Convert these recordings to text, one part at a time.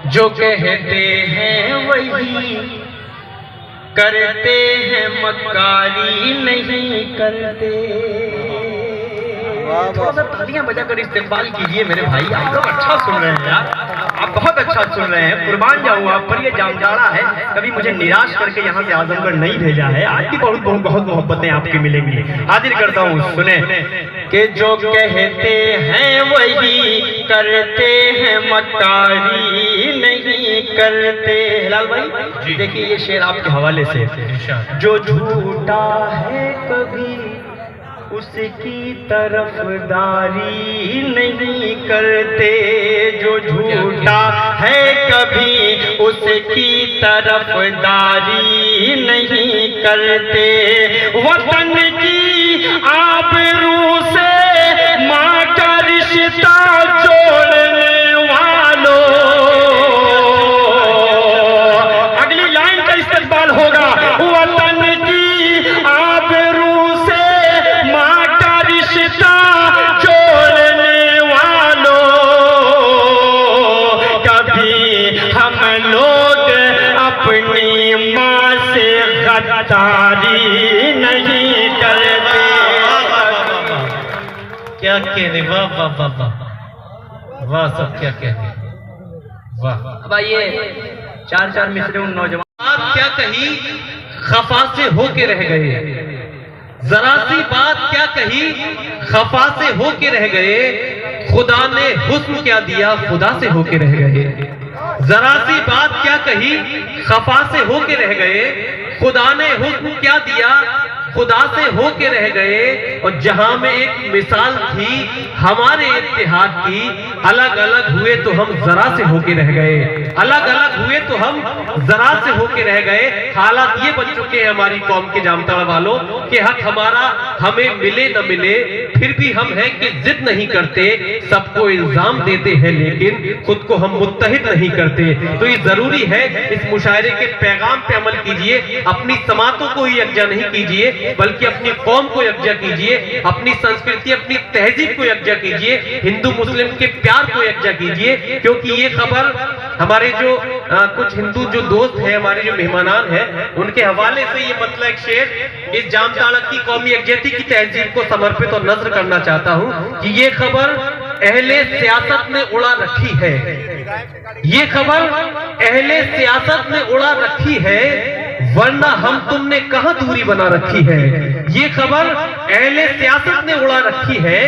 जो कहते हैं वही करते हैं, मक्कारी नहीं करते। थोड़ा सा तालियां बजाकर इस्तेमाल कीजिए मेरे भाई, आप लोग अच्छा सुन रहे हैं यार, आप बहुत अच्छा सुन रहे हैं। कुर्बान जाऊँ आप पर, ये जामताड़ा है, कभी मुझे निराश करके यहाँ से आजमगढ़ नहीं भेजा है। आज भी बहुत बहुत बहुत मोहब्बतें आपकी मिलेंगी। हाजिर करता हूँ, सुने कि जो कहते हैं वही करते हैं, मक्कारी नहीं करते। हिलाल भाई देखिए ये शेर आपके हवाले से, जो झूठा है कभी उसकी तरफदारी नहीं करते, जो झूठा है कभी उसकी तरफदारी नहीं करते। वतन की आबरू से माँ का रिश्ता जोड़ने वालों, अगली लाइन का इस्तेमाल होगा। वतन की आबरू से माँ का रिश्ता जोड़ने वालों, कभी हम लोग अपनी माँ से गद्दारी नहीं करते। क्या कहने, वाह वाह वाह वाह वाह, सब क्या कहने, वाह। अब आइए चार चार मिसरे उन नौजवान बात क्या कही खफा से होके रह गए, जरा सी बात क्या कही खफा से होके रह गए, खुदा ने हुस्न क्या दिया खुदा से होके रह गए। जरा सी बात क्या कही खफा से होके रह गए, खुदा ने हुस्न क्या दिया खुदा से होके रह गए। और जहां में एक मिसाल थी हमारे इत्तेहाद की, अलग अलग हुए तो हम जरा से होके रह गए, अलग अलग हुए तो हम जरा से होके रह गए। हालात ये बन चुके हैं हमारी कौम के जामताड़ा वालों कि हक हमारा हमें मिले न मिले, फिर भी हम हैं कि जिद नहीं करते, सबको इल्जाम देते हैं लेकिन खुद को हम मुत्तहिद नहीं करते। तो ये जरूरी है, इस मुशायरे के पैगाम पे अमल कीजिए, अपनी समातों को ही यकजा नहीं कीजिए बल्कि अपनी कौम को यकजा कीजिए, अपनी संस्कृति अपनी तहजीब को यकजा कीजिए, हिंदू मुस्लिम के प्यार को यकजा कीजिए। क्योंकि ये खबर हमारे जो कुछ हिंदू जो दोस्त हैं, हमारे जो मेहमानान हैं, उनके हवाले से ये मतलब एक शेर इस जामताड़ा की कौमी यकजहती की तहजीब को समर्पित और नज़र करना चाहता हूँ कि ये खबर अहले सियासत ने उड़ा रखी है, ये खबर अहले सियासत ने उड़ा रखी है, वरना हम तुमने कहां दूरी बना रखी है। ये खबर अहले सियासत ने उड़ा रखी है,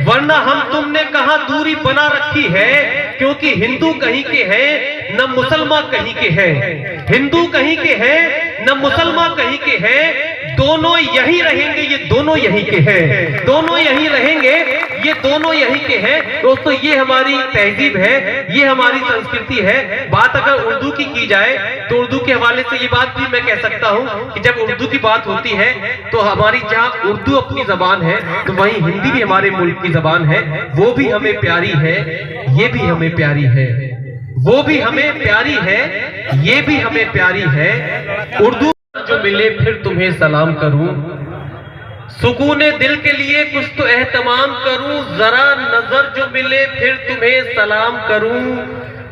वरना हम तुमने कहां दूरी बना रखी है। क्योंकि हिंदू कहीं के हैं न मुसलमान कहीं के हैं, हिंदू कहीं के हैं न मुसलमान कहीं के हैं, दोनों यही रहेंगे, ये दोनों यही के हैं, दोनों यही रहेंगे, ये दोनों यही के हैं। दोस्तों ये हमारी तहजीब है, ये हमारी संस्कृति है। बात अगर उर्दू की जाए तो उर्दू के हवाले से ये बात भी मैं कह सकता हूँ कि जब उर्दू की बात होती है तो हमारी जहाँ उर्दू अपनी जबान है तो वहीं हिंदी भी हमारे मुल्क की जबान है, वो भी हमें प्यारी है, ये भी हमें प्यारी है, वो भी हमें प्यारी है, ये भी हमें प्यारी है। उर्दू जो मिले फिर तुम्हें सलाम करूं, सुकूने दिल के लिए कुछ तो एहतमाम करूं, जरा नजर जो मिले फिर तुम्हें सलाम करूं।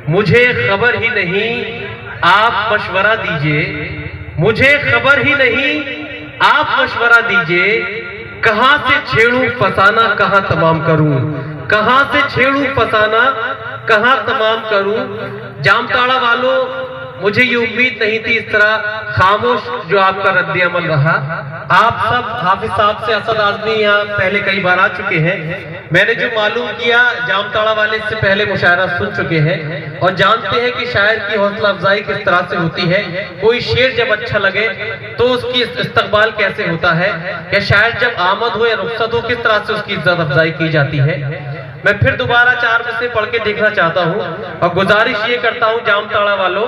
मुझे खबर ही नहीं आप मशवरा दीजिए, मुझे खबर ही नहीं आप मशवरा दीजिए, कहां से छेड़ूं फसाना कहां तमाम करूं, कहां से छेड़ूं फसाना कहां तमाम करूं। जामताड़ा वालों, मुझे ये उम्मीद नहीं थी इस तरह खामोश जो आपका रद्द अमल रहा। आप सब हाफिज साहब से असद आजमी यहाँ पहले कई बार आ चुके हैं, मैंने जो मालूम किया जामताड़ा वाले इससे पहले मुशायरा सुन चुके हैं और जानते हैं कि शायर की हौसला अफजाई किस तरह से होती है। कोई शेर जब अच्छा लगे तो उसकी इस्तकबाल कैसे होता है, या शायर जब आमद हो या रुखसत हो किस तरह से उसकी इज्जत अफजाई की जाती है। मैं फिर दोबारा 4 मिसरे पढ़ के देखना चाहता हूँ और गुजारिश ये करता हूँ जामताड़ा वालों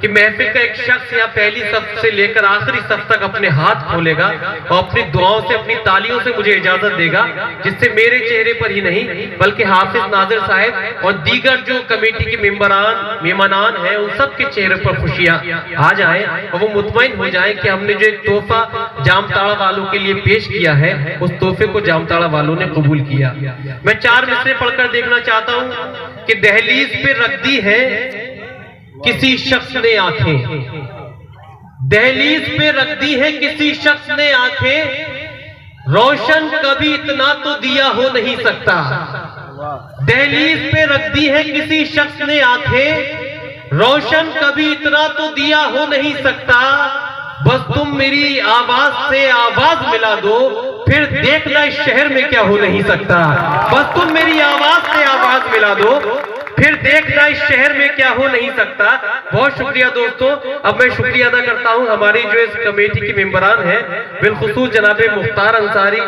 कि महफिल का एक शख्स यहाँ पहली सफ से लेकर आखिरी सफ तक अपने हाथ खोलेगा और अपनी दुआओं से अपनी तालियों से मुझे इजाजत देगा, जिससे मेरे चेहरे पर ही नहीं बल्कि हाफिज नाजिर साहब और दीगर जो कमेटी के मेहमानान हैं उन सब के चेहरे पर खुशियां आ जाए और वो मुतमईन हो जाए कि हमने जो एक तोहफा जामताड़ा वालों के लिए पेश किया है उस तोहफे को जामताड़ा वालों ने कबूल किया। मैं 4 मिसरे पढ़कर देखना चाहता हूँ कि दहलीज पे रख दी है किसी शख्स ने आंखें, दहलीज पे रख दी है किसी शख्स ने आंखें, रोशन कभी इतना तो दिया हो नहीं सकता। दहलीज पे रख दी है किसी शख्स ने आंखें, रोशन कभी इतना तो दिया हो नहीं सकता। बस तुम मेरी आवाज से आवाज मिला दो, फिर देखना इस शहर में क्या हो नहीं सकता। बस तुम मेरी आवाज से आवाज मिला दो, फिर देखना इस शहर में क्या हो नहीं सकता। बहुत शुक्रिया दोस्तों। अब मैं शुक्रिया अदा करता हूं हमारी जो इस कमेटी की मेंबरान है, बिलखुसूस जनाबे मुख्तार अंसारी।